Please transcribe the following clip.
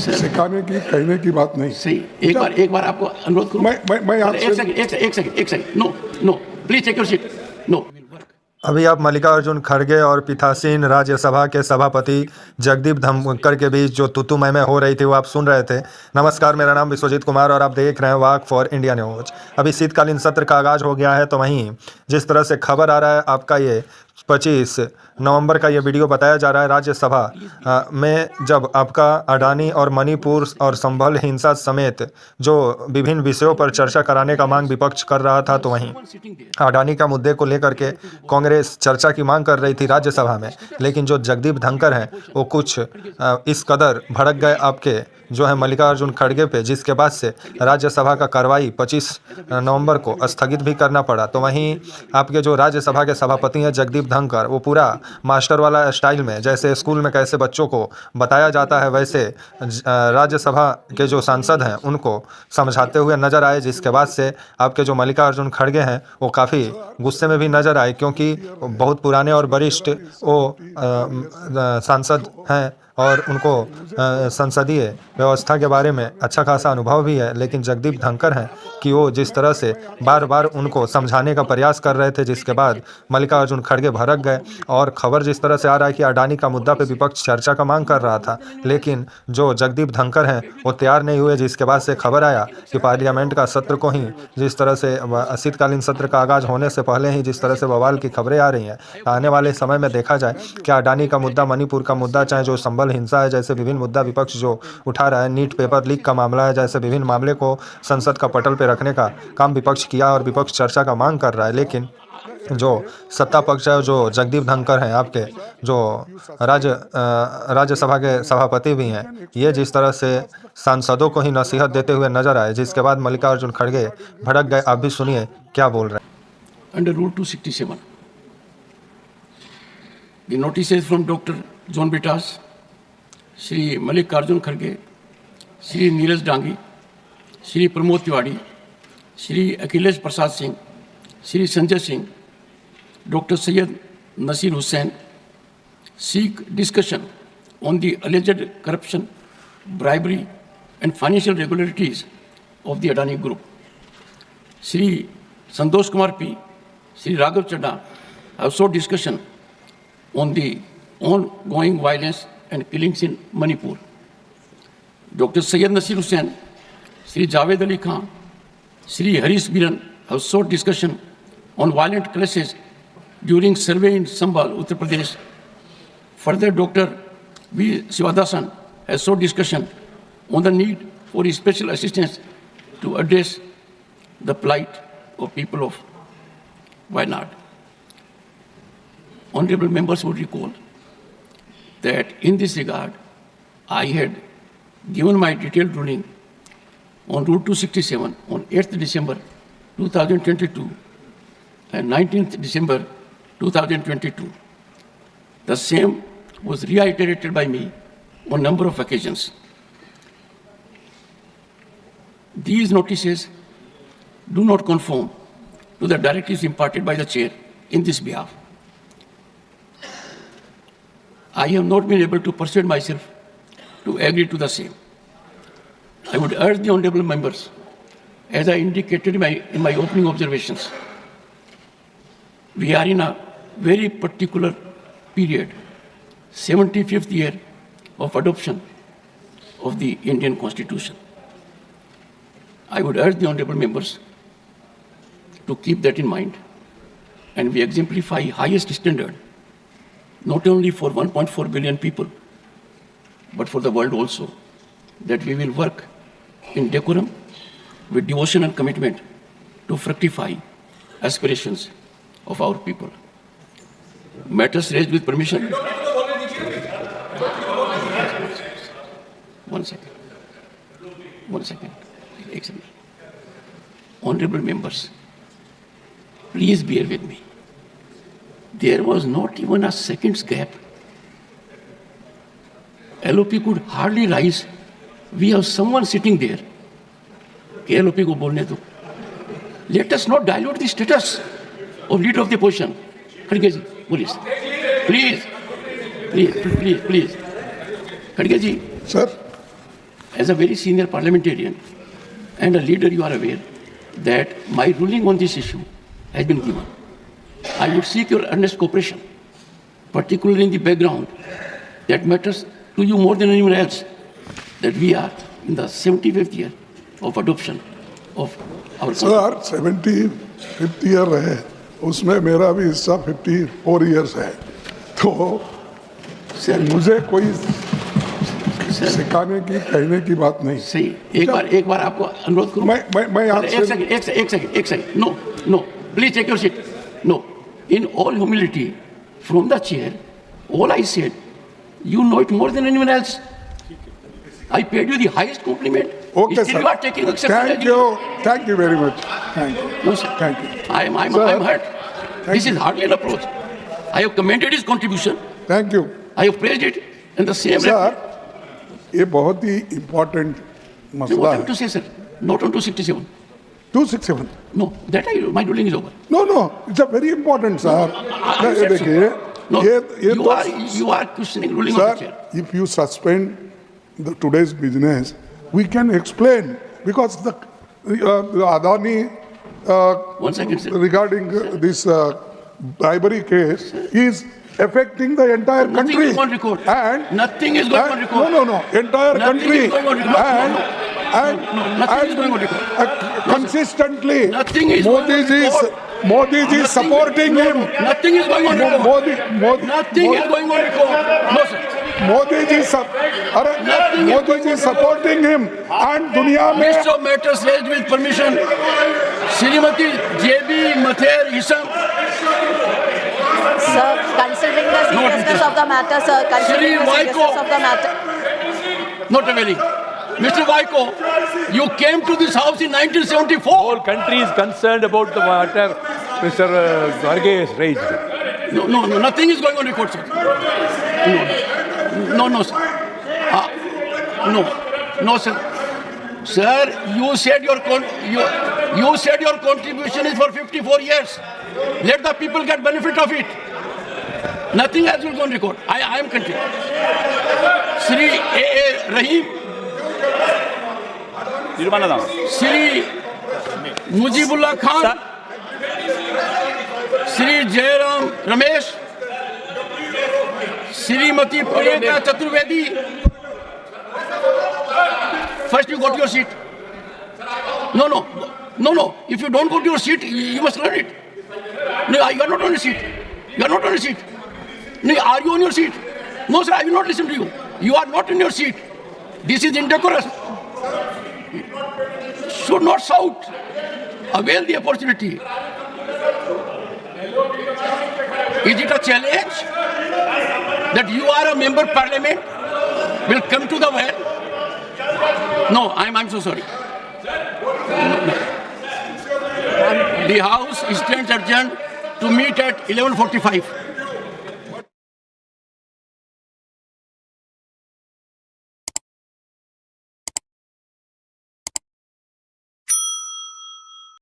सिखाने की कहने की बात नहीं। सही, एक बार आपको अनुरोध करूं। मैं आपसे एक second. No please take your seat. No. अभी आप मल्लिकार्जुन खड़गे और पीठासीन राज्यसभा के सभापति जगदीप धनखड़ के बीच जो तुतुमय में हो रही थी वो आप सुन रहे थे। नमस्कार, मेरा नाम विश्वजीत कुमार और आप देख रहे हैं वॉक फॉर इंडिया न्यूज। अभी शीतकालीन सत्र का आगाज हो गया है, तो वहीं जिस तरह से खबर आ रहा है आपका ये 25 नवंबर का ये वीडियो बताया जा रहा है राज्यसभा में, जब आपका अडानी और मणिपुर और संभल हिंसा समेत जो विभिन्न विषयों पर चर्चा कराने का मांग विपक्ष कर रहा था, तो वहीं अडानी का मुद्दे को लेकर के कांग्रेस चर्चा की मांग कर रही थी राज्यसभा में। लेकिन जो जगदीप धनखड़ हैं वो कुछ इस कदर भड़क गए आपके जो है मल्लिकार्जुन खड़गे पे, जिसके बाद से राज्यसभा का कार्रवाई 25 नवंबर को स्थगित भी करना पड़ा। तो वहीं आपके जो राज्यसभा के सभापति हैं जगदीप धनखड़, वो पूरा मास्टर वाला स्टाइल में, जैसे स्कूल में कैसे बच्चों को बताया जाता है वैसे राज्यसभा के जो सांसद हैं उनको समझाते हुए नजर आए। जिसके बाद से आपके जो मल्लिकार्जुन खड़गे हैं वो काफ़ी गुस्से में भी नजर आए, क्योंकि बहुत पुराने और वरिष्ठ वो सांसद हैं और उनको संसदीय व्यवस्था के बारे में अच्छा खासा अनुभव भी है। लेकिन जगदीप धनखड़ हैं कि वो जिस तरह से बार बार उनको समझाने का प्रयास कर रहे थे, जिसके बाद मल्लिकार्जुन खड़गे भड़क गए। और खबर जिस तरह से आ रहा है कि अडानी का मुद्दा पे विपक्ष चर्चा का मांग कर रहा था, लेकिन जो जगदीप धनखड़ हैं वो तैयार नहीं हुए। जिसके बाद से खबर आया कि पार्लियामेंट का सत्र को ही जिस तरह से शीतकालीन सत्र का आगाज होने से पहले ही जिस तरह से बवाल की खबरें आ रही हैं, आने वाले समय में देखा जाए क्या अडानी का मुद्दा, मणिपुर का मुद्दा, चाहे जो संभल हिंसा है, जैसे विभिन्न मुद्दा विपक्ष जो उठा रहा है, नीट पेपर लीक का मामला है, जैसे विभिन्न मामले को संसद का पटल पर रखने का काम विपक्ष किया और विपक्ष चर्चा का मांग कर रहा है। लेकिन जो सत्ता पक्ष है, जो जगदीप धनखड़ हैं आपके जो राज्यसभा के सभापति भी हैं, ये जिस तरह से सांसदों को ही नसीहत देते हुए नजर आए, जिसके बाद मल्लिकार्जुन खड़गे भड़क गए। आप भी सुनिए क्या बोल रहे हैं। Under rule 267 the notices from Dr. John Bitas, Shri Mallikarjun Kharge, Shri Neeraj Dangi, Shri Pramod Tiwari, Shri Akhilesh Prasad Singh, Shri Sanjay Singh, Dr. Syed Nasir Hussain seek discussion on the alleged corruption, bribery and financial irregularities of the Adani Group. Shri Santosh Kumar P, Shri Raghav Chadha have sought discussion on the ongoing violence and killings in Manipur. Dr. Syed Nasir Hussain, Shri Javed Ali Khan, Shri Harish Biran have sought discussion on violent clashes during survey in Sambhal, Uttar Pradesh. Further, Dr. V. Sivadasan has sought discussion on the need for special assistance to address the plight of people of Wayanad. Honorable members would recall that in this regard, I had given my detailed ruling on Rule 267 on 8th December 2022 and 19th December 2022. The same was reiterated by me on a number of occasions. These notices do not conform to the directives imparted by the chair in this behalf. I have not been able to persuade myself to agree to the same. I would urge the honorable members, as I indicated in my opening observations, we are in a very particular period, 75th year of adoption of the Indian Constitution. I would urge the honorable members to keep that in mind, and we exemplify highest standard not only for 1.4 billion people, but for the world also, that we will work in decorum with devotion and commitment to fructify aspirations of our people. Matters raised with permission. One second. Honorable members, please bear with me. There was not even a second's gap. LOP could hardly rise. We have someone sitting there. LOP ko bolne do. Let us not dilute the status of leader of the opposition. Kharge ji, please. Please. Kharge ji. Sir as a very senior parliamentarian and a leader, you are aware that my ruling on this issue has been given. I would seek your earnest cooperation, particularly in the background that matters to you more than anyone else, that we are in the 75th year of adoption of our sir 75th year है, उसमें मेरा भी हिस्सा 54 years है, तो sir मुझे कोई सिखाने की कहने की बात नहीं। सही, एक बार आपको अनुरोध करूं। मैं आपसे एक second, no, please take your seat. No, in all humility, from the chair, all I said, you know it more than anyone else. I paid you the highest compliment. Okay, Still sir. you are taking exception. Thank you very much. Thank you. No, sir. Thank you. I'm Sir, hurt. This is hardly an approach. I have commended his contribution. Thank you. I have praised it. And the same. Sir, ये बहुत ही important मसला What I है। have to say, sir? Not on 267. 267. No, my ruling is over. No, it's a very important, sir. I said so. देखिए, No, ये you are questioning ruling of the Sir, chair. if you suspend today's business, we can explain, because the Adani One second, sir. regarding this bribery case is affecting the entire Nothing country. is on record. And Nothing is going on record. No, entire Nothing country. is going on record. Nothing is going on record. Consistently, Nothing is going on record. Modi ji is supporting him. Nothing is going on record. Nothing is going on record. No, sir. Modi ji supporting him, and दुनिया में List of matters raised with permission. Srimati J.B. Mather Isam. Sir, considering the seriousness of the matter, sir, considering the seriousness of the matter. Not availing. Mr. Vaiko, you came to this house in 1974. Whole country is concerned about the matter Mr. Kharge has raised. No, nothing is going on record, sir. No, sir. No, sir. Sir, you said your contribution is for 54 years. Let the people get benefit of it. Nothing else will go on record. I am continuing. Sri A.A. Rahim, Sri Mujibullah Khan, Sri Jairam Ramesh, Srimati Priyanka Chaturvedi. First you go to your seat. No. If you don't go to your seat, you must learn it. No, you are not on your seat. You are not on your seat. No, are you on your seat? No, sir, I will not listen to you. You are not in your seat. This is indecorous. Should not shout. Avail the opportunity. Is it a challenge that you are a member of parliament will come to the well? No, I'm so sorry. No. The house stands adjourned to meet at 11:45.